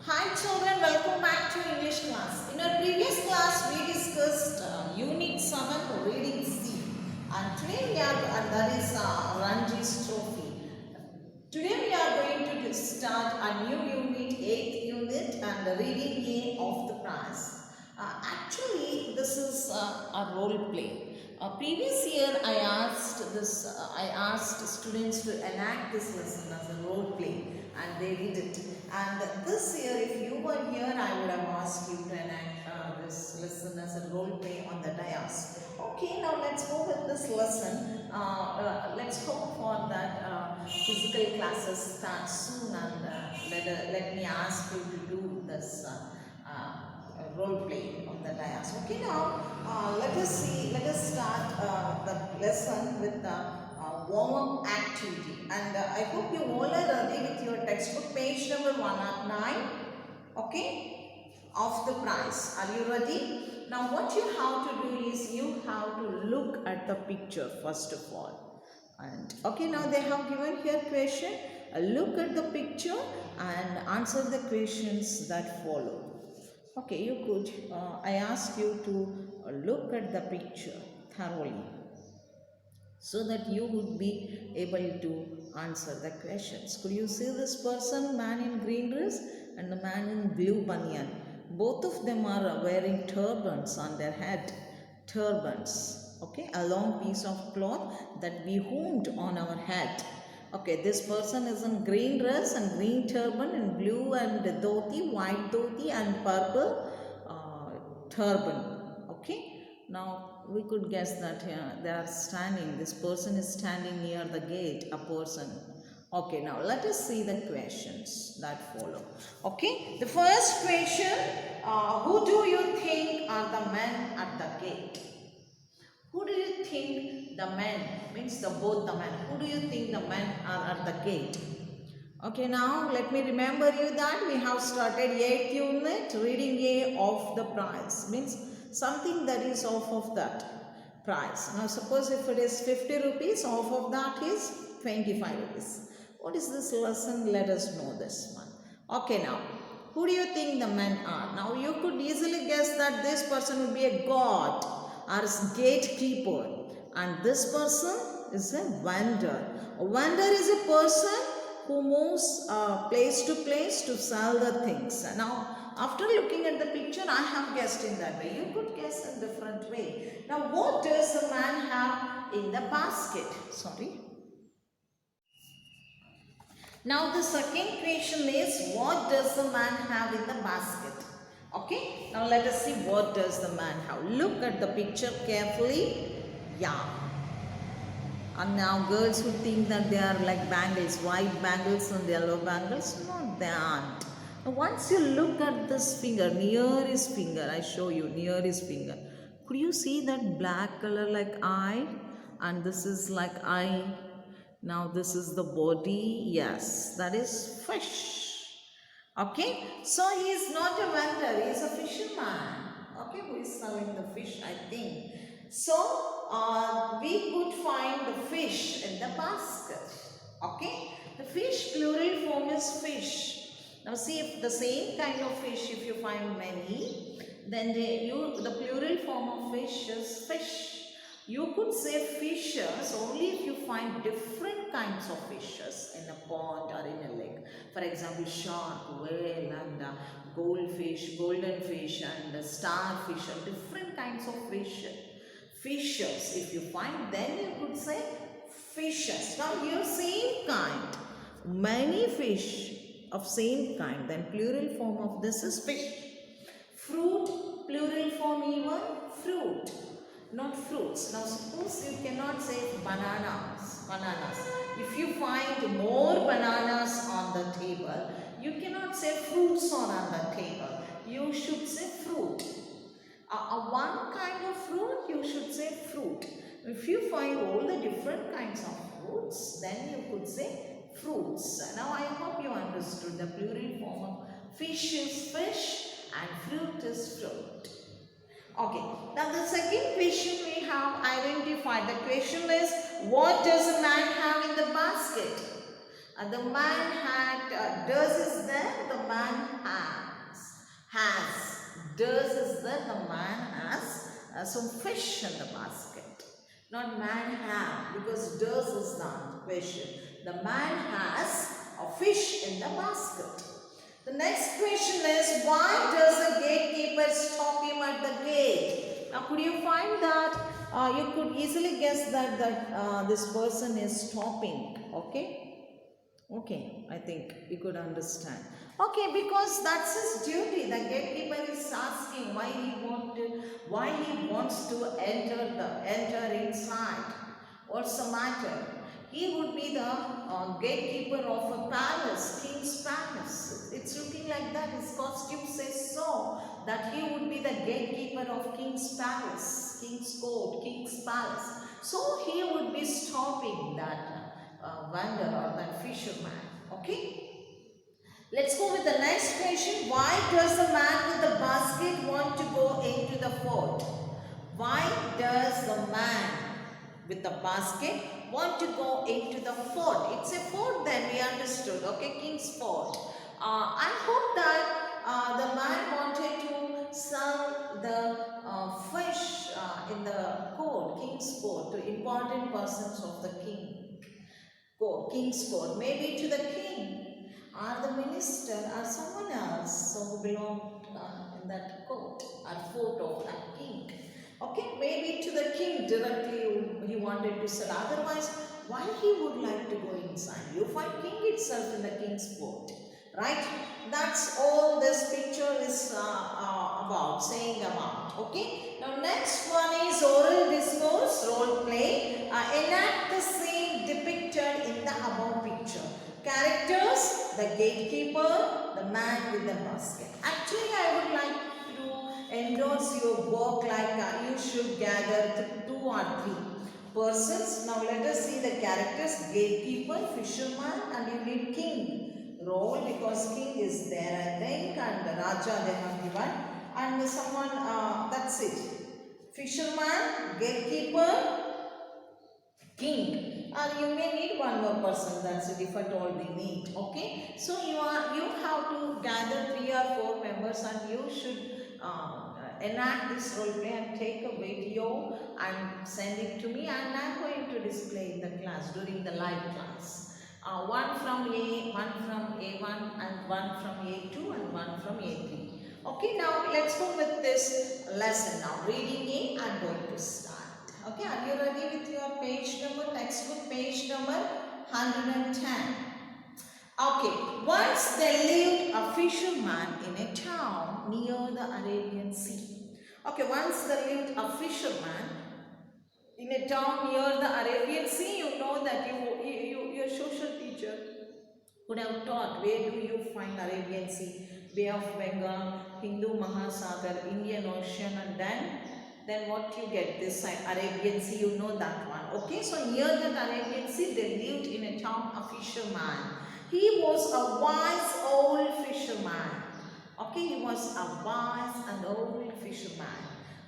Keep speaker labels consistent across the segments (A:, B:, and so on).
A: Hi children, welcome back to English class. In our previous class, we discussed Unit 7 Reading C. And today we are, and that is Ranji's Trophy. Today we are going to start a new unit, 8th unit, and the reading A of the prize. Actually, this is a role play. Previous year, I asked students to enact this lesson as a role play, and they did it. And this year, if you were here, I would have asked you to enact this lesson as a role play on the dais. Okay, now let's go with this lesson. Let's hope for that physical classes start soon, and let me ask you to do this role play on the dais. Okay, now let us start the lesson with the warm-up activity. And I hope you all are ready with your textbook, page number 109. Okay, of the prize. Are you ready? Now what you have to do is you have to look at the picture first of all. And okay, now they have given here question. Look at the picture and answer the questions that follow. Okay, you could, I ask you to look at the picture thoroughly so that you would be able to answer the questions. Could you see this person, man in green dress and the man in blue banyan? Both of them are wearing turbans on their head. Turbans, okay, a long piece of cloth that we wound on our head. Okay, this person is in green dress and green turban and blue and dhoti, white dhoti and purple turban. Okay, now we could guess that they are standing. This person is standing near the gate, a person. Okay, now let us see the questions that follow. Okay, the first question, who do you think are the men at the gate? Who do you think the men, means both the men, who do you think the men are at the gate? Okay, now let me remember you that we have started 8th unit, reading A of the price, means something that is off of that price. Now suppose if it is 50 rupees, off of that is 25 rupees. What is this lesson? Let us know this one. Okay, now who do you think the men are? Now you could easily guess that this person would be a god or gatekeeper, and this person is a vendor. A vendor is a person who moves place to place to sell the things. Now after looking at the picture, I have guessed in that way. You could guess in different way. Now what does the man have in the basket? Sorry. Now the second question is, what does the man have in the basket? Okay, now let us see what does the man have. Look at the picture carefully. Yeah. And now girls would think that they are like bangles, white bangles and yellow bangles. No, they aren't. Now once you look at this finger, near his finger, I show you near his finger. Could you see that black color like eye? And this is like eye. Now this is the body. Yes, that is fish. Okay, so he is not a vendor, he is a fisherman. Okay, who is selling the fish, I think. So we could find the fish in the basket. Okay, the fish plural form is fish. Now see, if the same kind of fish, if you find many, then the plural form of fish is fish. You could say fishes only if you find different kinds of fishes in a pond or in a lake. For example, shark, whale and goldfish, golden fish and starfish and different kinds of fish. Fishes, if you find, then you could say fishes. Now here same kind, many fish of same kind, then plural form of this is fish. Fruit, plural form even fruit, not fruits. Now suppose you cannot say bananas. If you find more bananas on the table, you cannot say fruits are on the table. You should say fruit. One kind of fruit, you should say fruit. If you find all the different kinds of fruits, then you could say fruits. Now I hope you understood the plural form of fish is fish and fruit is fruit. Okay, now the second question we have identified. The question is, what does a man have in the basket? The man had, does is there, the man has. Does is that the man has some fish in the basket. Not man have, because does is not question. The man has a fish in the basket. The next question is, why does the gatekeeper stop him at the gate? Now, could you find that? You could easily guess that this person is stopping. Okay, I think you could understand. Okay, because that's his duty. The gatekeeper is asking why he wants to enter inside. What's the matter? He would be the gatekeeper of a palace, king's palace. It's looking like that. His costume says so, that he would be the gatekeeper of king's palace, king's court, king's palace. So he would be stopping that wanderer or that fisherman. Okay. Let's go with the next question. Why does the man with the basket want to go into the fort? Why does the man with the basket want to go into the fort? It's a fort then, we understood. Okay, king's fort. I hope that the man wanted to sell the fish in the court, king's court, to important persons of the king's court, maybe to the king, or the minister, or someone else who belonged in that court or fort of that king. Okay, maybe to the king directly he wanted to sell. Otherwise, why he would like to go inside? You find king itself in the king's court, right? That's all this picture is saying about. Okay. Now next one is oral discourse, role play. Enact the scene depicted in the above picture. Characters: the gatekeeper, the man with the basket. Actually, I would like to endorse your work like you should gather 2 or 3 persons. Now let us see the characters: gatekeeper, fisherman, and you need king role, because king is there, I think, and Raja they have given, and someone, that's it. Fisherman, gatekeeper, king. Or you may need one more person, that's it, if at all we need. Okay, so you have to gather 3 or 4 members, and you should enact this role play and take a video and send it to me, and I am going to display in the class during the live class. One from A1, and one from A2, and one from A3. Okay, now let's go with this lesson now. Reading A, I'm going to start. Okay, are you ready with your page number, textbook page number 110? Okay, once there lived a fisherman in a town near the Arabian Sea. Okay, once there lived a fisherman in a town near the Arabian Sea. You know that your social teacher would have taught where do you find Arabian Sea, Bay of Bengal, Hindu Mahasagar, Indian Ocean, and then what you get this side, Arabian Sea, you know that one. Okay, so near that Arabian Sea there lived in a town a fisherman. He was a wise old fisherman. Okay, he was a wise and old fisherman.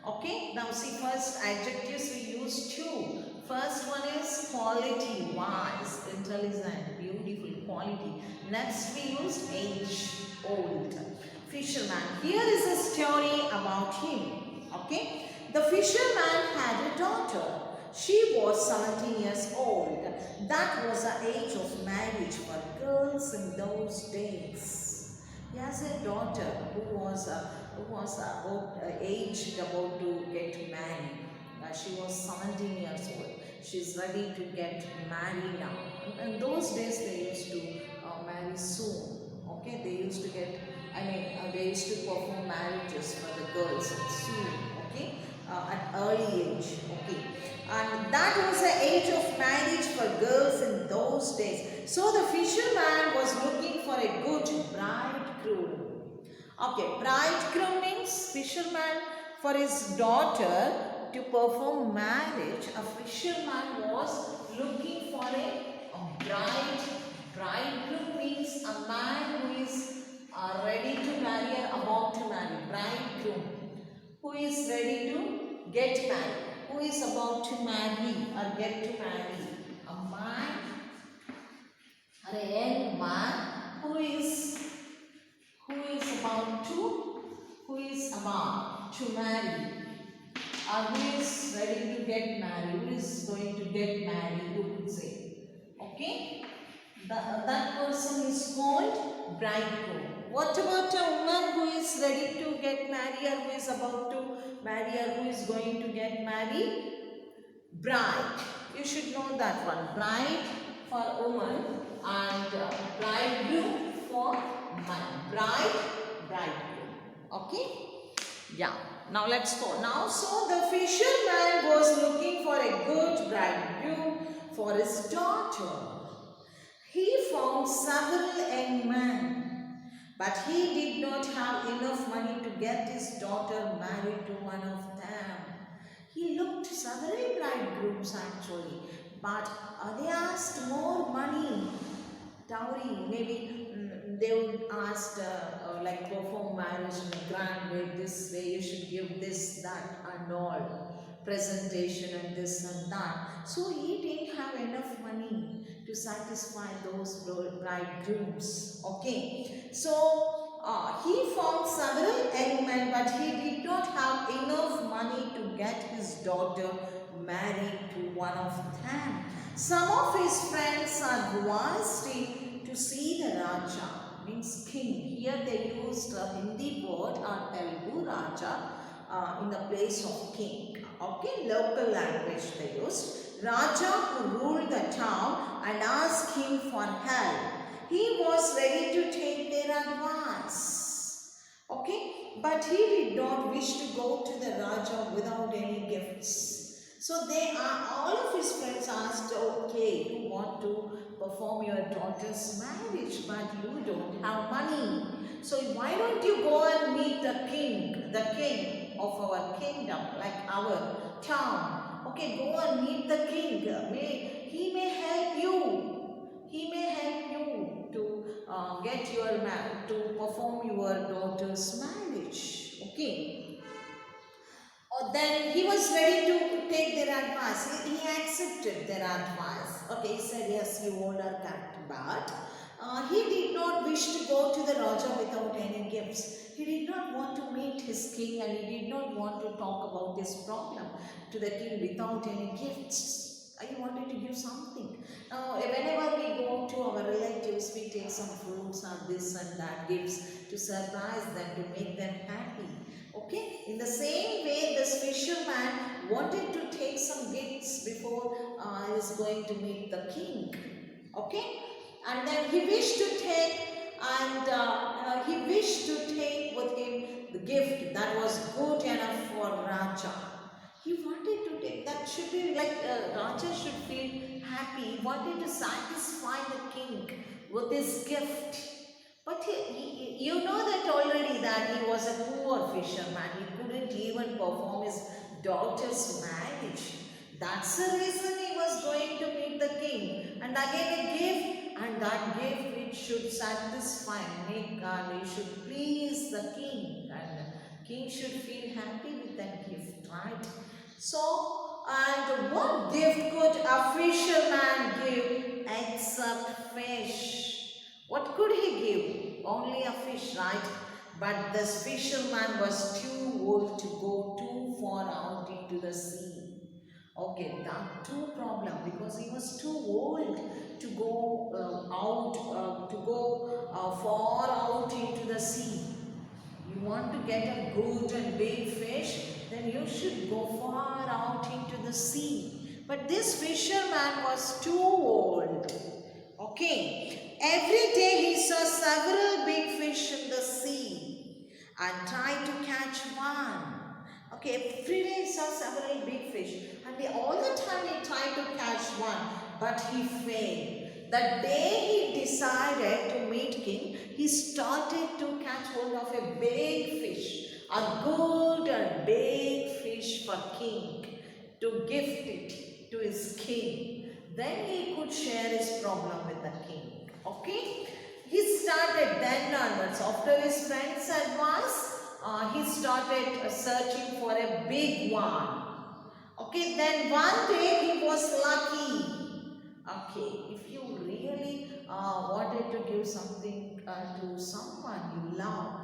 A: Okay, now see, first adjectives we use 2. First one is quality, wise, intelligent, beautiful, quality. Next we use age, old. Fisherman. Here is a story about him. Okay, the fisherman had a daughter. She was 17 years old. That was the age of marriage for girls in those days. He has a daughter who was aged about to get married. She was 17 years old. She's ready to get married now. In those days they used to marry soon. Okay, they used to they used to perform marriages for the girls soon. Okay, at early age. Okay, and that was the age of marriage for girls in those days. So the fisherman was looking for a good bridegroom. Okay, bridegroom means fisherman for his daughter to perform marriage. A fisherman was looking for a bride. Bridegroom means a man who is ready to marry or about to marry. Bridegroom, who is ready to get married, who is about to marry or get to marry. A man or a young man who is who is about to marry, or who is ready to get married, who is going to get married, you could say. Okay? That person is called bridegroom. What about a woman who is ready to get married, or who is about to marry, or who is going to get married? Bride. You should know that one. Bride for woman and bridegroom for man. Bride, bridegroom. Okay? Yeah. Now let's go. Now, so the fisherman was looking for a good bridegroom for his daughter. He found several young men, but he did not have enough money to get his daughter married to one of them. He looked several bridegrooms actually, but they asked more money, dowry. Maybe they would ask like perform marriage in a grand way, this way you should give this, that and all, presentation and this and that. So he didn't have enough money to satisfy those bridegrooms. Okay, so he found several young men, but he did not have enough money to get his daughter married to one of them. Some of his friends advised him to see the Raja, means king. Here they used a Hindi word or Telugu Raja in the place of king. Okay, local language they used. Raja who ruled the town and asked him for help. He was ready to take their advice. Okay, but he did not wish to go to the Raja without any gifts. So all of his friends asked, okay, you want to perform your daughter's marriage, but you don't have money. So why don't you go and meet the king of our kingdom, like our town. Okay, go and meet the king. He may help you. He may help you to to perform your daughter's marriage. Okay. Then he was ready to take their advice. He accepted their advice. Okay, he said, yes, you all are correct. But he did not wish to go to the Raja without any gifts. He did not want to meet his king, and he did not want to talk about his problem to the king without any gifts. He wanted to give something. Whenever we go to our relatives, we take some fruits and this and that gifts to surprise them, to make them happy. Okay, in the same way, this fisherman wanted to take some gifts before he was going to meet the king. Okay, and then he wished to take with him the gift that was good enough for Raja. He wanted to take, that should be like Raja should feel happy. He wanted to satisfy the king with his gift. But you know that already that he was a poor fisherman. He couldn't even perform his daughter's marriage. That's the reason he was going to meet the king. And again a gift, and that gift which should satisfy, make God, he should please the king. And the king should feel happy with that gift, right? So, and what gift could a fisherman give except fish? What could he give? Only a fish, right? But this fisherman was too old to go too far out into the sea. Okay, that too problem, because he was too old to go far out into the sea. You want to get a good and big fish, then you should go far out into the sea. But this fisherman was too old. Okay, every day he saw several big fish in the sea and tried to catch one. Okay, every day he saw several big fish, and all the time he tried to catch one, but he failed. The day he decided to meet king, he started to catch hold of a big fish, a good and big fish for king, to gift it to his king. Then he could share his problem with the king. Okay? He started then onwards. After his friend's advice, he started searching for a big one. Okay, then one day he was lucky. Okay, if you really wanted to give something to someone you love,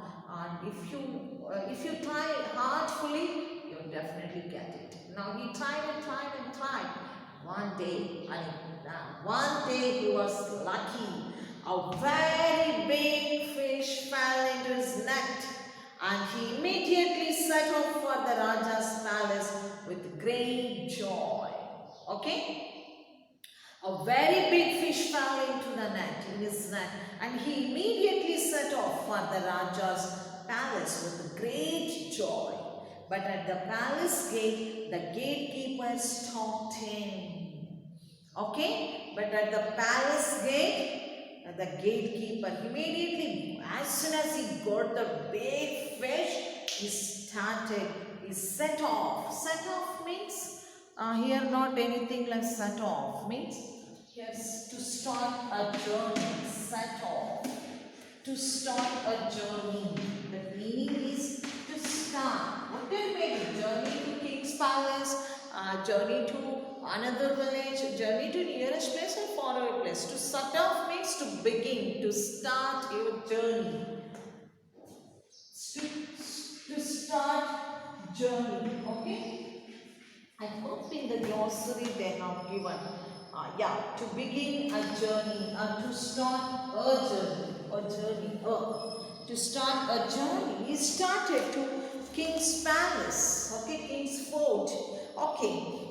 A: if you try hardly, you'll definitely get it. Now he tried and tried and tried. One day he was lucky. A very big fish fell into his net, and he immediately set off for the Raja's palace with great joy. Okay? A very big fish fell into the net, in his net, and he immediately set off for the Raja's palace with great joy. But at the palace gate, the gatekeeper stopped him. Okay? But at the palace gate, the gatekeeper immediately, as soon as he got the big fish, he set off. Set off means, here not anything like set off means, yes, to start a journey, set off. To start a journey. The meaning is to start. What can be a journey to King's Palace, journey to another village, journey to nearest place or faraway place. To set off means to begin, to start your journey. To start journey, okay? I hope in the glossary they have given, to begin a journey, to start a journey, to start a journey. He started to King's Palace, okay, King's Fort, okay.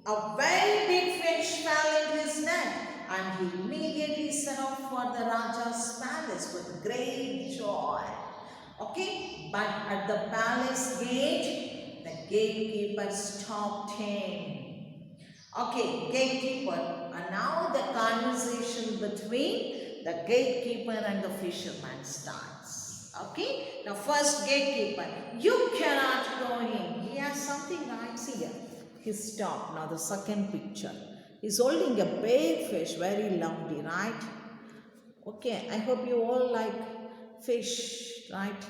A: A very big fish fell into his net, and he immediately set off for the Raja's palace with great joy. Okay, but at the palace gate, the gatekeeper stopped him. Okay, gatekeeper. And now the conversation between the gatekeeper and the fisherman starts. Okay, now first gatekeeper, you cannot go in. He has something right here. He stopped. Now the second picture. He's holding a big fish, very lovely, right? Okay, I hope you all like fish, right?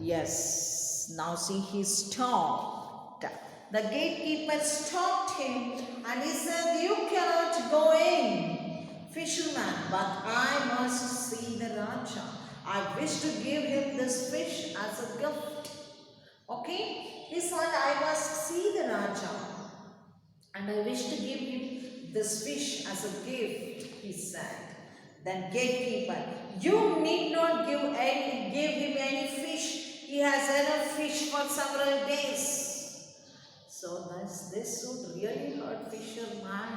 A: Yes. Now see, he stopped. The gatekeeper stopped him and he said, you cannot go in, fisherman, but I must see the Raja. I wish to give him this fish as a gift. Okay? He said, I must see the Raja and I wish to give him this fish as a gift, he said. Then gatekeeper, you need not give him any fish. He has enough fish for several days. So this would really hurt fisherman.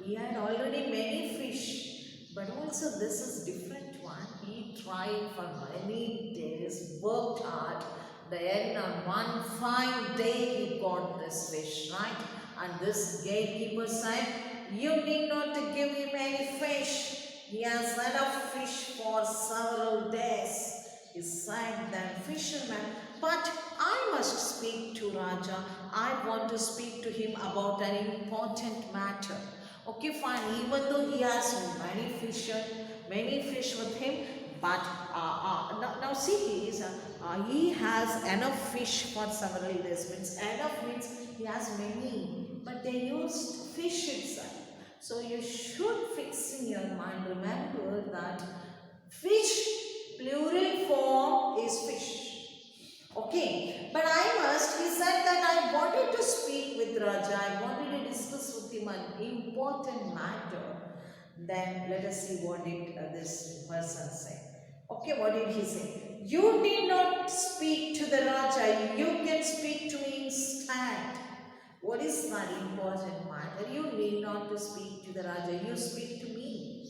A: He had already many fish. But also this is different one. He tried for many days, worked hard. Then on one fine day he got this fish, right? And this gatekeeper said, you need not to give him any fish. He has enough fish for several days. He said, then fisherman, but I must speak to Raja. I want to speak to him about an important matter. Okay, fine. Even though he has many fish with him, but now see, he has enough fish for several days. Enough means he has many, but they used fish itself. So you should fix in your mind, remember that fish, plural form is fish. Okay, but he said that I wanted to speak with Raja, I wanted to discuss with him an important matter. Then let us see what did this person say. Okay, what did he say? You need not speak to the Raja, you can speak to me instead. What is that important matter? You need not to speak to the Raja, you speak to me.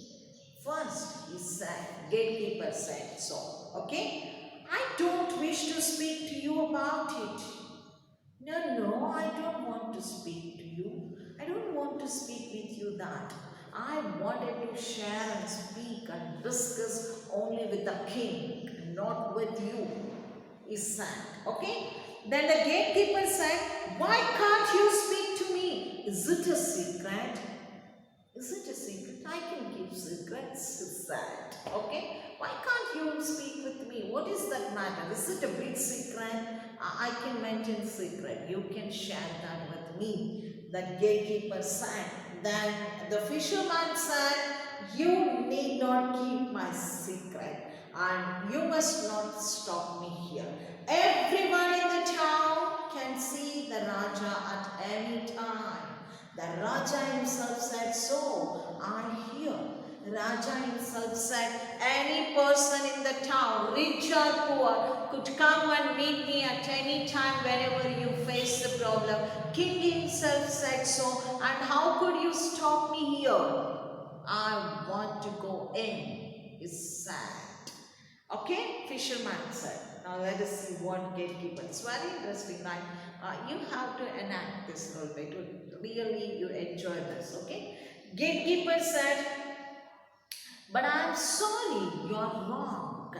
A: First, he said, gatekeeper said so. Okay? I don't wish to speak to you about it. No, I don't want to speak to you. I don't want to speak with you that. I wanted to share and speak and discuss only with the king, not with you, he said. Okay? Then the gatekeeper said, why can't you speak to me? Is it a secret? Is it a secret? I can keep secrets, he said. Okay? Why can't you speak with me? What is that matter? Is it a big secret? I can maintain secret. You can share that with me. The gatekeeper said. Then the fisherman said, you need not keep my secret. and you must not stop me here. Everyone in the town can see the Raja at any time. The Raja himself said so. I hear. Raja himself said, any person in the town, rich or poor, could come and meet me at any time whenever you face the problem. King himself said so, and how could you stop me here? I want to go in, he said. Okay, fisherman said. Now let us see what gatekeeper. It's very interesting, right? You have to enact this role play to really you enjoy this, okay? Gatekeeper said, but I am sorry, you are wrong.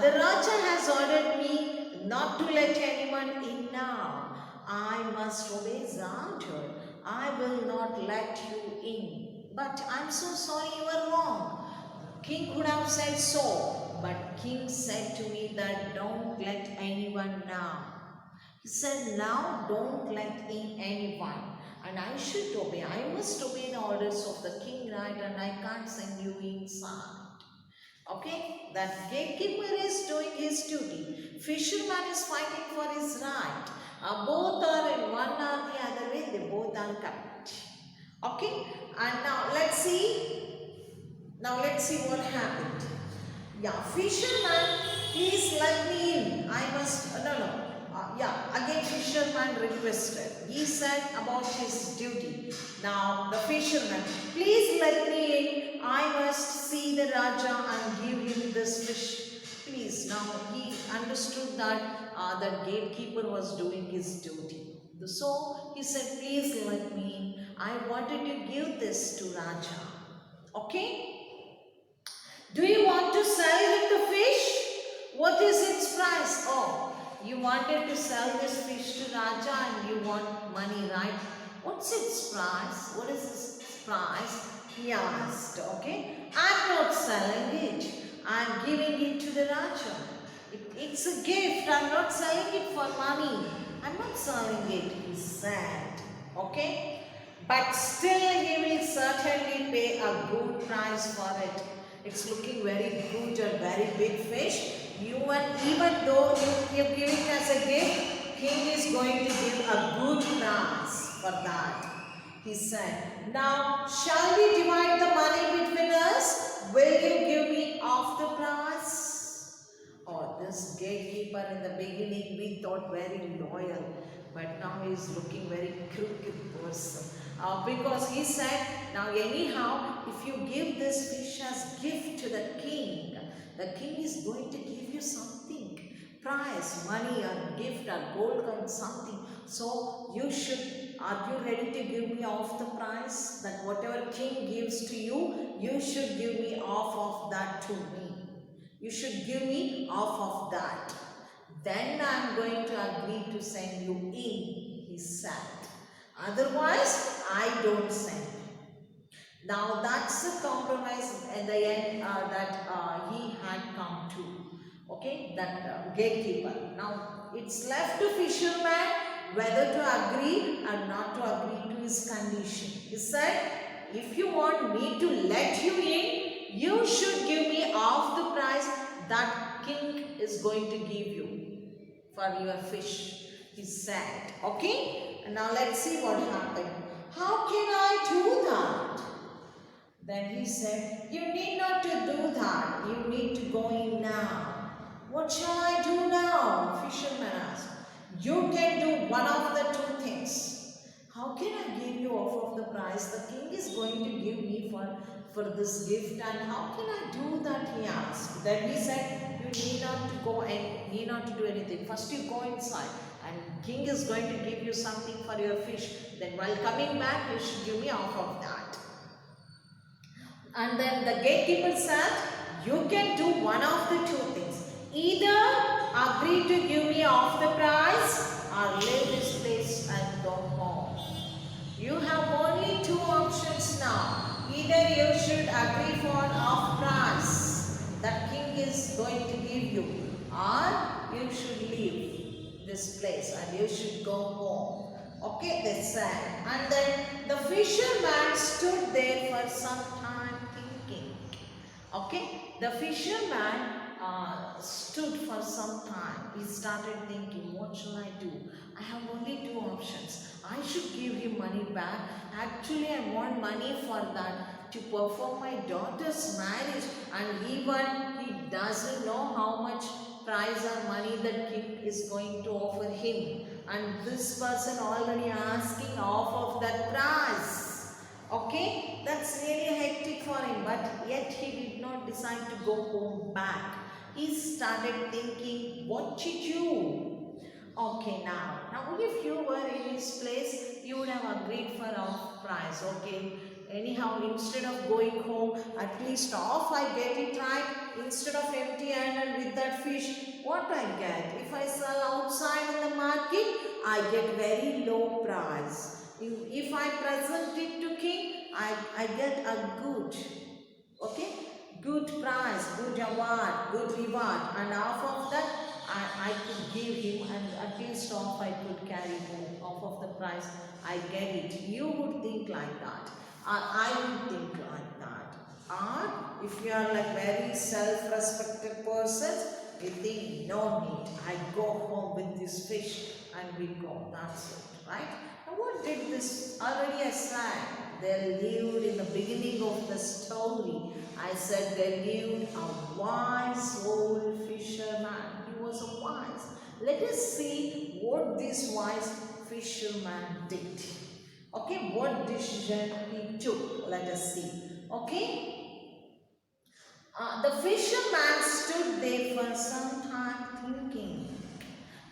A: The Raja has ordered me not to let anyone in now. I must obey his order. I will not let you in. But I am so sorry, you are wrong. King could have said so, but King said to me that don't let anyone now. He said, now don't let in anyone. And I should obey. I must obey the orders of the king, right? And I can't send you inside. Okay? That gatekeeper is doing his duty. Fisherman is fighting for his right. Both are in one or the other way. They both are correct. Okay? And now let's see. Now let's see what happened. Yeah, fisherman, please let me in. I must, again fisherman requested. He said about his duty. Now the fisherman, please let me in. I must see the Raja and give him this fish. Please. Now he understood that the gatekeeper was doing his duty. So he said, please let me in. I wanted to give this to Raja. Okay? Do you want to sell him the fish? What is its price? Oh, you wanted to sell this fish to Raja and you want money, right? What's its price? What is its price? He asked, okay? I'm not selling it. I'm giving it to the Raja. It's a gift. I'm not selling it for money. I'm not selling it, he said. Okay? But still he will certainly pay a good price for it. It's looking very good and very big fish. Even though you give it as a gift, king is going to give a good price for that. He said, now shall we divide the money between us? Will you give me half the price? Oh, this gatekeeper in the beginning we thought very loyal, but now he is looking very crooked person. Because he said, now anyhow, if you give this fish as gift to the king is going to give you something, prize, money or gift or gold or something. So you should, are you ready to give me off the price? That whatever king gives to you, you should give me off of that to me. You should give me off of that. Then I am going to agree to send you in, he said. Otherwise, I don't send. Now that's the compromise at the end that he had come to. Okay, that gatekeeper. Now it's left to fisherman whether to agree or not to agree to his condition. He said, if you want me to let you in, you should give me half the price that king is going to give you for your fish, he said. Okay. Now let's see what happened. How can I do that? Then he said, you need not to do that. You need to go in now. What shall I do now? Fisherman asked. You can do one of the two things. How can I give you off of the price the king is going to give me for this gift, and how can I do that, he asked. Then he said, you need not to go and need not to do anything. First you go inside and king is going to give you something for your fish. Then while coming back, you should give me off of that. And then the gatekeeper said, you can do one of the two things. Either agree to give me off the price or leave this place and go home. You have only two options now. Either you should agree for off price that king is going to give you, or you should leave this place and you should go home. Okay, they said. And then the fisherman stood there for some time thinking. Okay, the fisherman stood for some time. He started thinking, what shall I do? I have only two options. I should give him money back. Actually, I want money for that to perform my daughter's marriage, and even he doesn't know how much prize or money that king is going to offer him, and this person already asking half of that price. Okay, that's really hectic for him, but yet he did not decide to go home back. He started thinking what to do. Okay, now if you were in his place, you would have agreed for half price. Okay, anyhow, instead of going home, at least half I get it right. Instead of empty handed with that fish, what I get? If I sell outside in the market, I get very low price. If I present it to king, I get a good, okay, good price, good award, good reward, and half of that I could give him, and at least half I could carry home. Half of the price I get it. You would think like that. I would think like that. Or if you are like very self-respected person, you think no need. I go home with this fish and we go. That's it, right? Now what did this? Already I said they lived in the beginning of the story. I said they lived a wise old fisherman. He was a wise. Let us see what this wise fisherman did. Okay, what decision he took. Let us see. Okay. The fisherman stood there for some time thinking.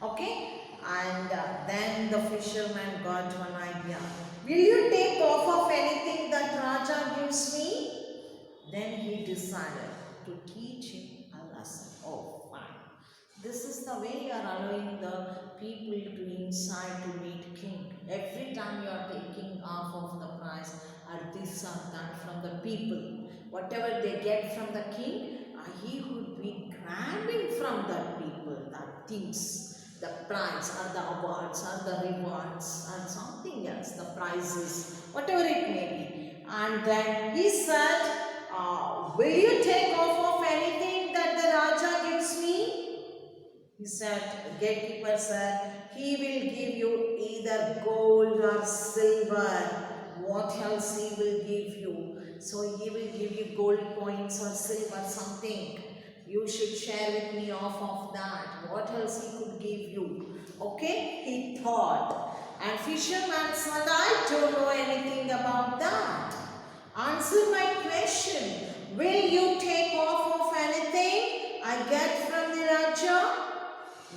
A: Okay, and then the fisherman got one idea. Will you take off of anything that Raja gives me? Then he decided to teach him a lesson. Oh, fine. This is the way you are allowing the people to inside to meet king. Every time you are taking off of the price or this or that from the people, whatever they get from the king, he would be grabbing from that people, that things, the prize or the awards or the rewards or something else, the prizes, whatever it may be. And then he said, will you take off of anything that the Raja gives me? He said, the gatekeeper said, he will give you either gold or silver. What else he will give you? So he will give you gold coins or silver something. You should share with me off of that. What else he could give you? Okay, he thought. And fisherman said, I don't know anything about that. Answer my question. Will you take off of anything I get from the Raja?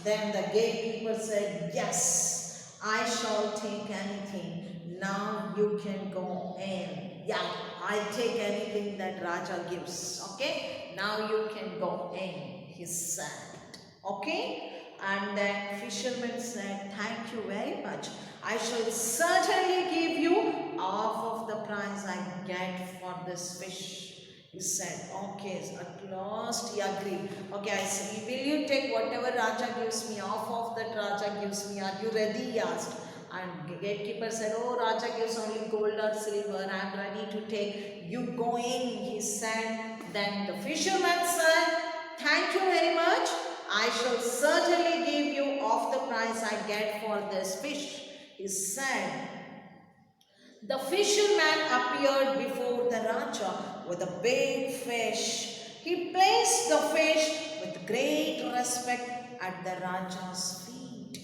A: Then the gatekeeper said, yes, I shall take anything. Now you can go in. Yeah, I take anything that Raja gives. Okay, now you can go in, he said. Okay, and then fisherman said, thank you very much. I shall certainly give you half of the price I get for this fish. He said, okay, at last he agreed. Okay, I said, will you take whatever Raja gives me, half of that Raja gives me? Are you ready? He asked. And gatekeeper said, oh, Raja gives only gold or silver. I am ready to take. You go in, he said. Then the fisherman said, thank you very much. I shall certainly give you of the price I get for this fish. He said. The fisherman appeared before the Raja with a big fish. He placed the fish with great respect at the Raja's feet.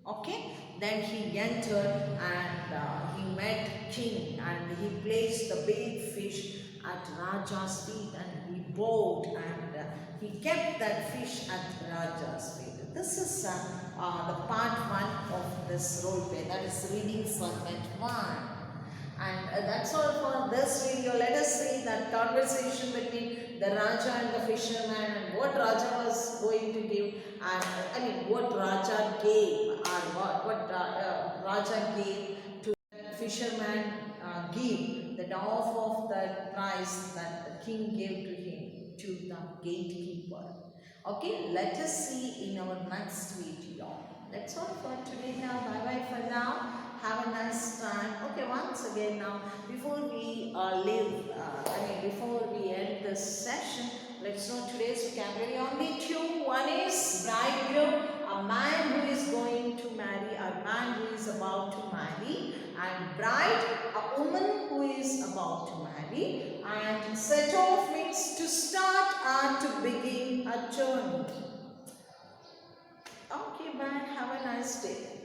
A: Okay, then he entered and he met king, and he placed the big fish at Raja's feet, and he bowed, and he kept that fish at Raja's feet. This is the part 1 of this role play, that is reading segment 1. And that's all for this video. Let us see that conversation between the Raja and the fisherman, and what Raja was going to give, and what Raja gave, or what Raja gave to the fisherman, give the half of the price that the king gave to him, to the gatekeeper. Okay, let us see in our next video. That's all for today now. Bye bye for now. Have a nice time. Okay, once again now, before we before we end this session, Let's know today's vocabulary. Only two. One is bridegroom, a man who is going to marry, a man who is about to marry, and bride, a woman who is about to marry, and set off means to start or to begin a journey. Okay, bye. Have a nice day.